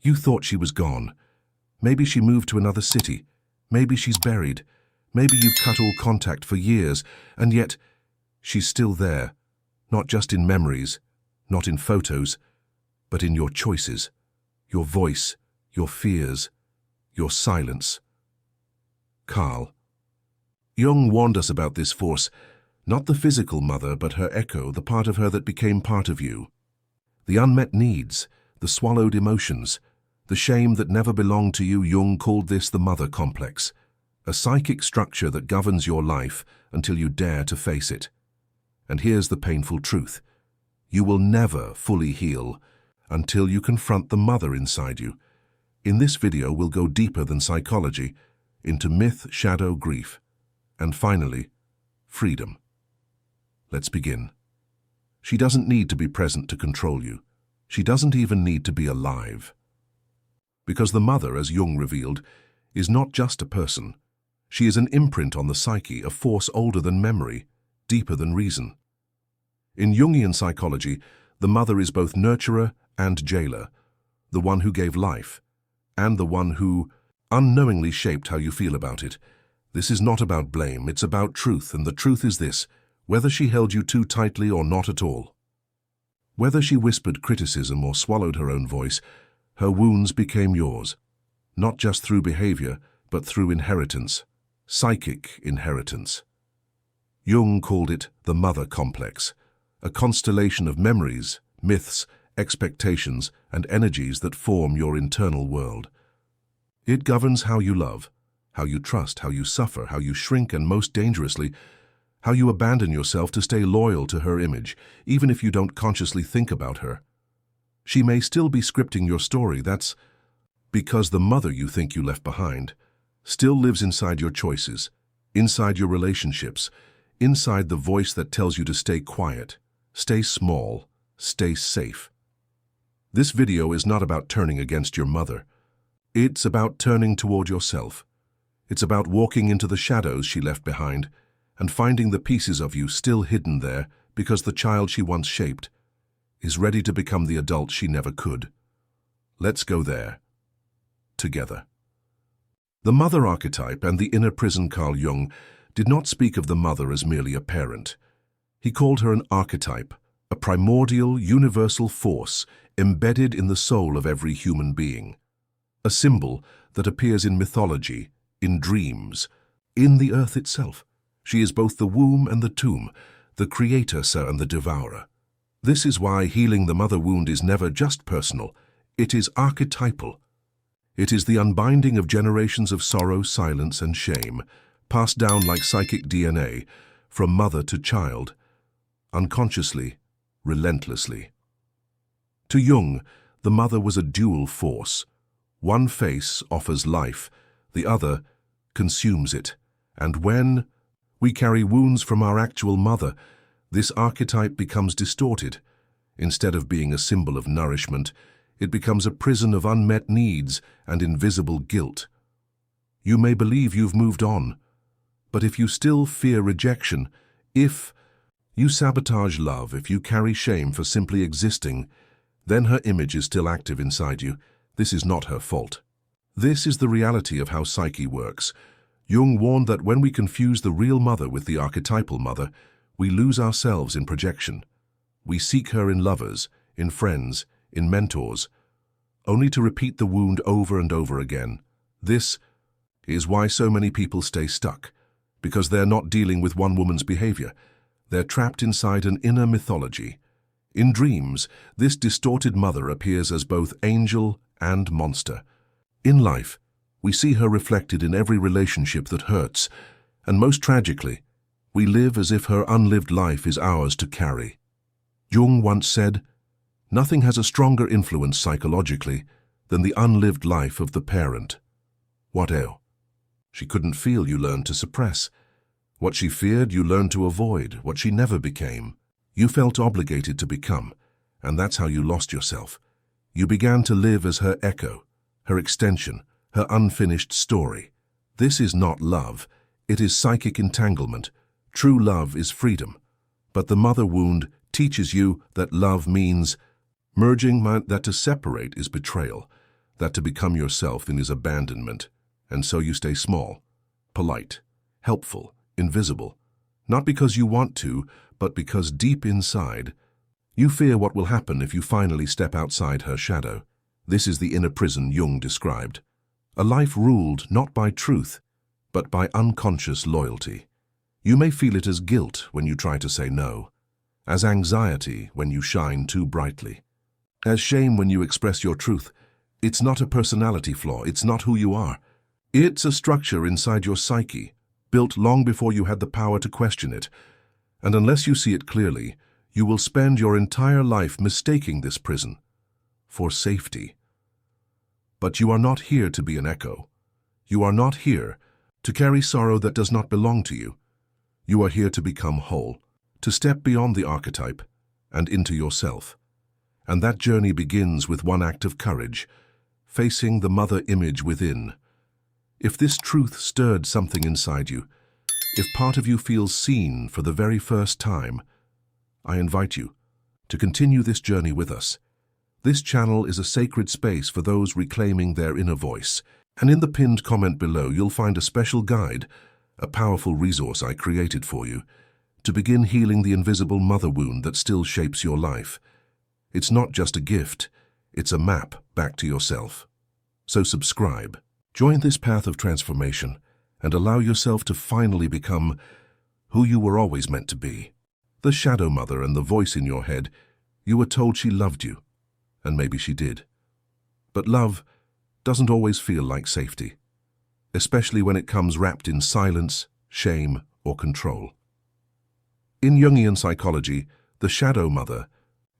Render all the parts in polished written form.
You thought she was gone. Maybe she moved to another city. Maybe she's buried. Maybe you've cut all contact for years, and yet she's still there, not just in memories, not in photos, but in your choices, your voice, your fears, your silence. Carl Jung warned us about this force, not the physical mother, but her echo, the part of her that became part of you. The unmet needs, the swallowed emotions, the shame that never belonged to you. Jung called this the mother complex, a psychic structure that governs your life until you dare to face it. And here's the painful truth. You will never fully heal until you confront the mother inside you. In this video, we'll go deeper than psychology, into myth, shadow, grief, and finally, freedom. Let's begin. She doesn't need to be present to control you. She doesn't even need to be alive. Because the mother, as Jung revealed, is not just a person. She is an imprint on the psyche, a force older than memory, deeper than reason. In Jungian psychology, the mother is both nurturer and jailer, the one who gave life, and the one who unknowingly shaped how you feel about it. This is not about blame, it's about truth, and the truth is this: whether she held you too tightly or not at all. Whether she whispered criticism or swallowed her own voice, her wounds became yours, not just through behavior, but through inheritance, psychic inheritance. Jung called it the mother complex, a constellation of memories, myths, expectations, and energies that form your internal world. It governs how you love, how you trust, how you suffer, how you shrink, and most dangerously, how you abandon yourself to stay loyal to her image, even if you don't consciously think about her. She may still be scripting your story. That's because the mother you think you left behind still lives inside your choices, inside your relationships, inside the voice that tells you to stay quiet, stay small, stay safe. This video is not about turning against your mother. It's about turning toward yourself. It's about walking into the shadows she left behind and finding the pieces of you still hidden there because the child she once shaped is ready to become the adult she never could. Let's go there, together. The mother archetype and the inner prison. Carl Jung did not speak of the mother as merely a parent. He called her an archetype, a primordial, universal force embedded in the soul of every human being. A symbol that appears in mythology, in dreams, in the earth itself. She is both the womb and the tomb, the creator and the devourer. This is why healing the mother wound is never just personal. It is archetypal. It is the unbinding of generations of sorrow, silence, and shame, passed down like psychic DNA, from mother to child, unconsciously, relentlessly. To Jung, the mother was a dual force. One face offers life, the other consumes it. And when we carry wounds from our actual mother, this archetype becomes distorted. Instead of being a symbol of nourishment, it becomes a prison of unmet needs and invisible guilt. You may believe you've moved on, but if you still fear rejection, if you sabotage love, if you carry shame for simply existing, then her image is still active inside you. This is not her fault. This is the reality of how psyche works. Jung warned that when we confuse the real mother with the archetypal mother, we lose ourselves in projection. We seek her in lovers, in friends, in mentors, only to repeat the wound over and over again. This is why so many people stay stuck, because they're not dealing with one woman's behavior. They're trapped inside an inner mythology. In dreams, this distorted mother appears as both angel and monster. In life, we see her reflected in every relationship that hurts, and most tragically, we live as if her unlived life is ours to carry. Jung once said, "Nothing has a stronger influence psychologically than the unlived life of the parent." What else? She couldn't feel, you learned to suppress. What she feared, you learned to avoid. What she never became, you felt obligated to become, and that's how you lost yourself. You began to live as her echo, her extension, her unfinished story. This is not love, it is psychic entanglement. True love is freedom. But the mother wound teaches you that love means merging, that to separate is betrayal, that to become yourself in is abandonment, and so you stay small, polite, helpful, invisible, not because you want to, but because deep inside, you fear what will happen if you finally step outside her shadow. This is the inner prison Jung described. A life ruled not by truth, but by unconscious loyalty. You may feel it as guilt when you try to say no, as anxiety when you shine too brightly, as shame when you express your truth. It's not a personality flaw, it's not who you are. It's a structure inside your psyche, built long before you had the power to question it. And unless you see it clearly, you will spend your entire life mistaking this prison for safety. But you are not here to be an echo. You are not here to carry sorrow that does not belong to you. You are here to become whole, to step beyond the archetype and into yourself. And that journey begins with one act of courage, facing the mother image within. If this truth stirred something inside you, if part of you feels seen for the very first time, I invite you to continue this journey with us. This channel is a sacred space for those reclaiming their inner voice. And in the pinned comment below, you'll find a special guide, a powerful resource I created for you, to begin healing the invisible mother wound that still shapes your life. It's not just a gift, it's a map back to yourself. So subscribe, join this path of transformation, and allow yourself to finally become who you were always meant to be. The shadow mother and the voice in your head, you were told she loved you, and maybe she did. But love doesn't always feel like safety, especially when it comes wrapped in silence, shame, or control. In Jungian psychology, the shadow mother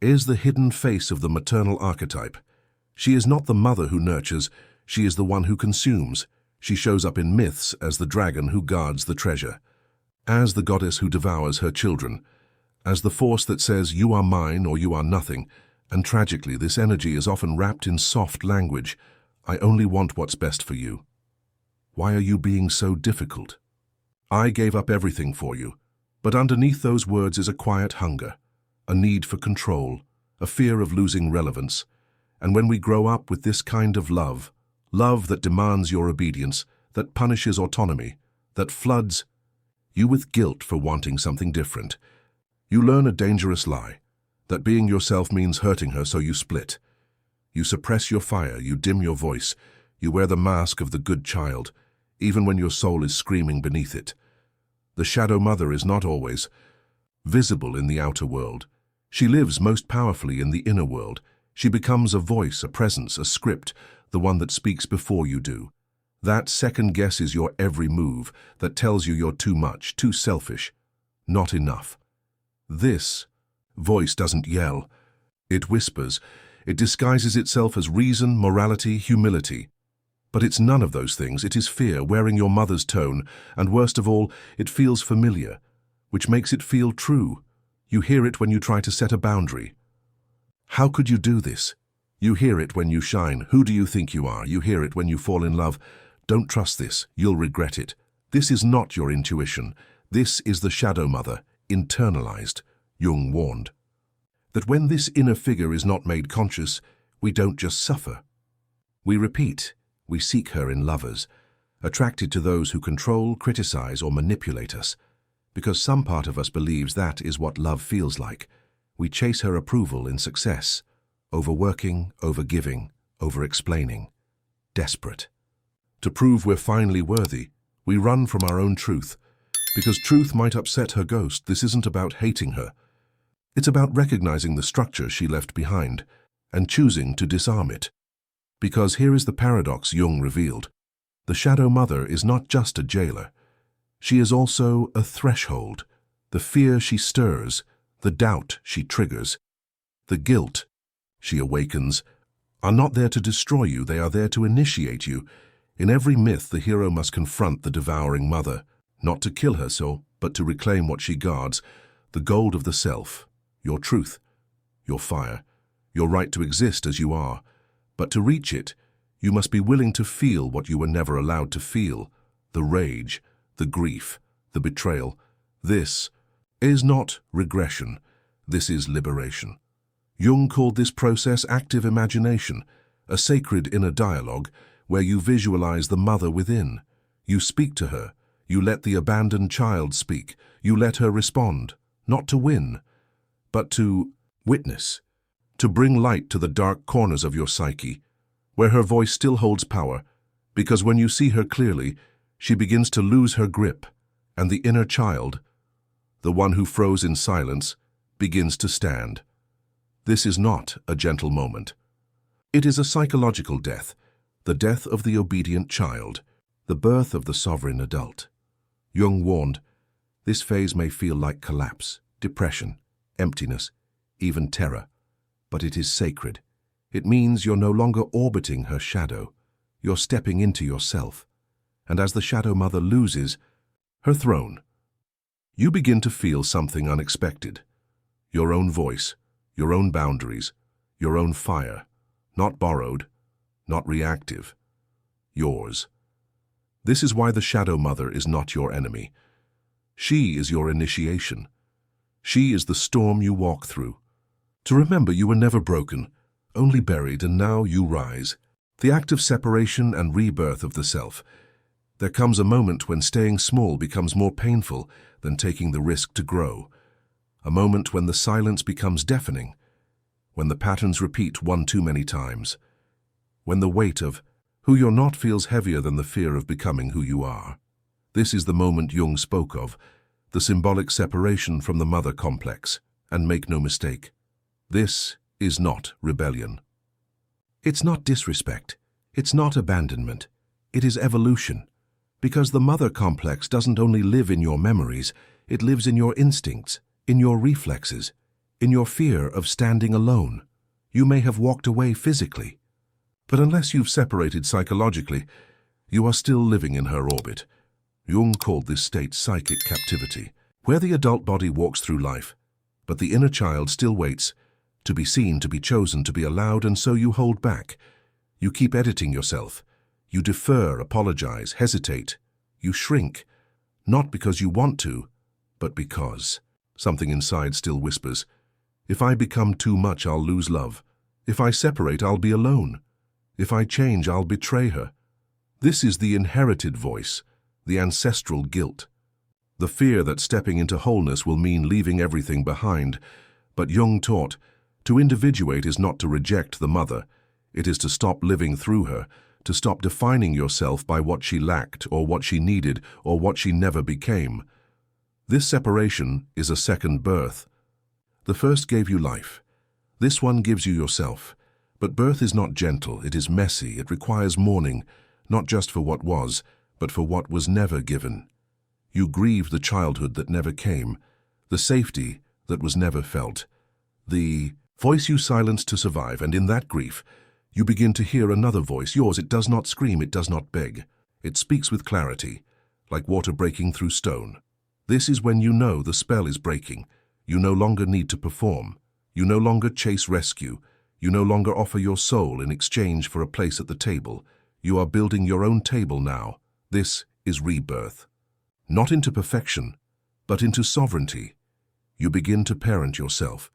is the hidden face of the maternal archetype. She is not the mother who nurtures, she is the one who consumes. She shows up in myths as the dragon who guards the treasure, as the goddess who devours her children, as the force that says you are mine or you are nothing. And tragically, this energy is often wrapped in soft language. I only want what's best for you. Why are you being so difficult? I gave up everything for you. But underneath those words is a quiet hunger, a need for control, a fear of losing relevance. And when we grow up with this kind of love that demands your obedience, that punishes autonomy, that floods you with guilt for wanting something different, you learn a dangerous lie, that being yourself means hurting her, so you split. You suppress your fire, you dim your voice, you wear the mask of the good child, even when your soul is screaming beneath it. The shadow mother is not always visible in the outer world. She lives most powerfully in the inner world. She becomes a voice, a presence, a script, the one that speaks before you do. That second guesses your every move, that tells you you're too much, too selfish, not enough. This voice doesn't yell. It whispers. It disguises itself as reason, morality, humility. But it's none of those things. It is fear, wearing your mother's tone, and worst of all, it feels familiar, which makes it feel true. You hear it when you try to set a boundary. How could you do this? You hear it when you shine. Who do you think you are? You hear it when you fall in love. Don't trust this. You'll regret it. This is not your intuition. This is the shadow mother, internalized. Jung warned that when this inner figure is not made conscious, we don't just suffer. We repeat. We seek her in lovers, attracted to those who control, criticize, or manipulate us, because some part of us believes that is what love feels like. We chase her approval in success, overworking, overgiving, over-explaining, desperate. To prove we're finally worthy, we run from our own truth, because truth might upset her ghost. This isn't about hating her. It's about recognizing the structure she left behind and choosing to disarm it. Because here is the paradox Jung revealed. The shadow mother is not just a jailer. She is also a threshold. The fear she stirs, the doubt she triggers, the guilt she awakens, are not there to destroy you, they are there to initiate you. In every myth, the hero must confront the devouring mother, not to kill her so, but to reclaim what she guards, the gold of the self, your truth, your fire, your right to exist as you are. But to reach it, you must be willing to feel what you were never allowed to feel, the rage, the grief, the betrayal. This is not regression, this is liberation. Jung called this process active imagination. a sacred inner dialogue where you visualize the mother within. You speak to her. You let the abandoned child speak. You let her respond, not to win, but to witness, to bring light to the dark corners of your psyche, where her voice still holds power, because when you see her clearly, she begins to lose her grip, and the inner child, the one who froze in silence, begins to stand. This is not a gentle moment. It is a psychological death, the death of the obedient child, the birth of the sovereign adult. Jung warned, this phase may feel like collapse, depression, emptiness, even terror, but it is sacred. It means you're no longer orbiting her shadow. You're stepping into yourself. And as the shadow mother loses her throne, you begin to feel something unexpected. Your own voice, your own boundaries, your own fire, not borrowed, not reactive, yours. This is why the shadow mother is not your enemy. She is your initiation. She is the storm you walk through. To remember you were never broken, only buried, and now you rise. The act of separation and rebirth of the self. There comes a moment when staying small becomes more painful than taking the risk to grow. A moment when the silence becomes deafening, when the patterns repeat one too many times, when the weight of who you're not feels heavier than the fear of becoming who you are. This is the moment Jung spoke of, the symbolic separation from the mother complex. And make no mistake, this is not rebellion. It's not disrespect. It's not abandonment. It is evolution. Because the mother complex doesn't only live in your memories, it lives in your instincts, in your reflexes, in your fear of standing alone. You may have walked away physically, but unless you've separated psychologically, you are still living in her orbit. Jung called this state psychic captivity, where the adult body walks through life, but the inner child still waits, to be seen, to be chosen, to be allowed, and so you hold back. You keep editing yourself. You defer, apologize, hesitate. You shrink, not because you want to, but because something inside still whispers, if I become too much, I'll lose love. If I separate, I'll be alone. If I change, I'll betray her. This is the inherited voice, the ancestral guilt. The fear that stepping into wholeness will mean leaving everything behind. But Jung taught, to individuate is not to reject the mother. It is to stop living through her, to stop defining yourself by what she lacked or what she needed or what she never became. This separation is a second birth. The first gave you life. This one gives you yourself. But birth is not gentle, it is messy, it requires mourning, not just for what was, but for what was never given. You grieve the childhood that never came, the safety that was never felt, the voice you silenced to survive, and in that grief, you begin to hear another voice, yours. It does not scream, it does not beg. It speaks with clarity, like water breaking through stone. This is when you know the spell is breaking. You no longer need to perform. You no longer chase rescue. You no longer offer your soul in exchange for a place at the table. You are building your own table now. This is rebirth. Not into perfection, but into sovereignty. You begin to parent yourself,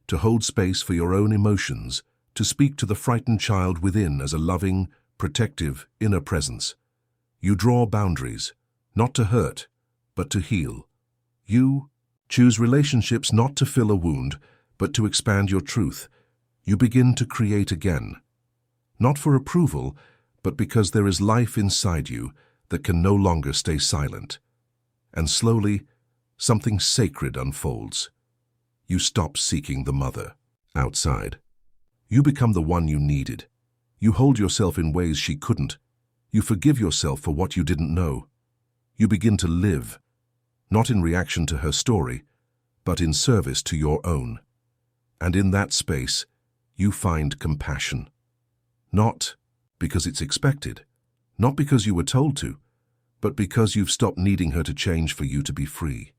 to hold space for your own emotions, to speak to the frightened child within as a loving, protective, inner presence. You draw boundaries, not to hurt, but to heal. You choose relationships not to fill a wound, but to expand your truth. You begin to create again, not for approval, but because there is life inside you that can no longer stay silent. And slowly, something sacred unfolds. You stop seeking the mother outside. You become the one you needed. You hold yourself in ways she couldn't. You forgive yourself for what you didn't know. You begin to live, not in reaction to her story, but in service to your own. And in that space, you find compassion. Not because it's expected, not because you were told to, but because you've stopped needing her to change for you to be free.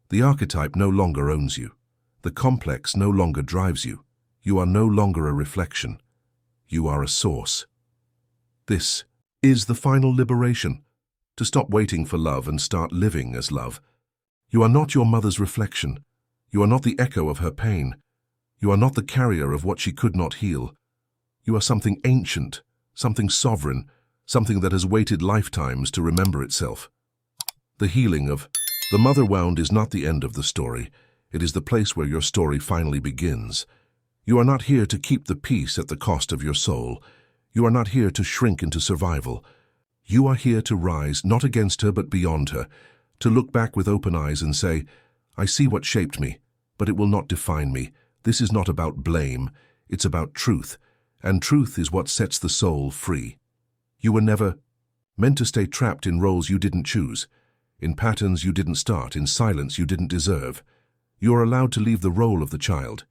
The archetype no longer owns you. The complex no longer drives you. You are no longer a reflection. You are a source. This is the final liberation, to stop waiting for love and start living as love. You are not your mother's reflection. You are not the echo of her pain. You are not the carrier of what she could not heal. You are something ancient, something sovereign, something that has waited lifetimes to remember itself. The healing of the mother wound is not the end of the story. It is the place where your story finally begins. You are not here to keep the peace at the cost of your soul. You are not here to shrink into survival. You are here to rise, not against her but beyond her, to look back with open eyes and say, I see what shaped me, but it will not define me. This is not about blame, it's about truth, and truth is what sets the soul free. You were never meant to stay trapped in roles you didn't choose, in patterns you didn't start, in silence you didn't deserve. You are allowed to leave the role of the child.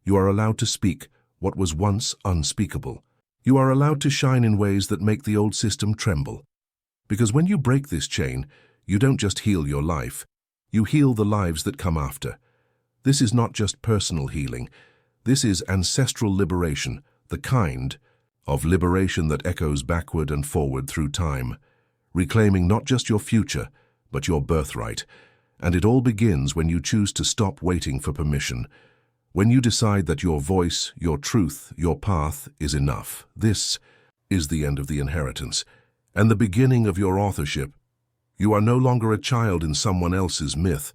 You are allowed to speak what was once unspeakable. You are allowed to shine in ways that make the old system tremble. Because when you break this chain, you don't just heal your life, you heal the lives that come after. This is not just personal healing. This is ancestral liberation, the kind of liberation that echoes backward and forward through time, reclaiming not just your future, but your birthright. And it all begins when you choose to stop waiting for permission, when you decide that your voice, your truth, your path is enough. This is the end of the inheritance, and the beginning of your authorship. You are no longer a child in someone else's myth.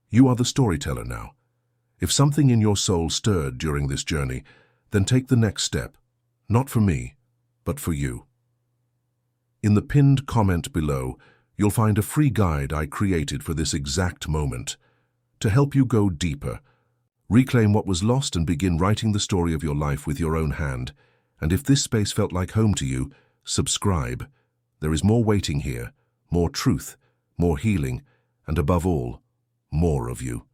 You are the storyteller now. If something in your soul stirred during this journey, then take the next step, not for me, but for you. In the pinned comment below, you'll find a free guide I created for this exact moment, to help you go deeper, reclaim what was lost and begin writing the story of your life with your own hand. And if this space felt like home to you, subscribe. There is more waiting here, more truth, more healing, and above all, more of you.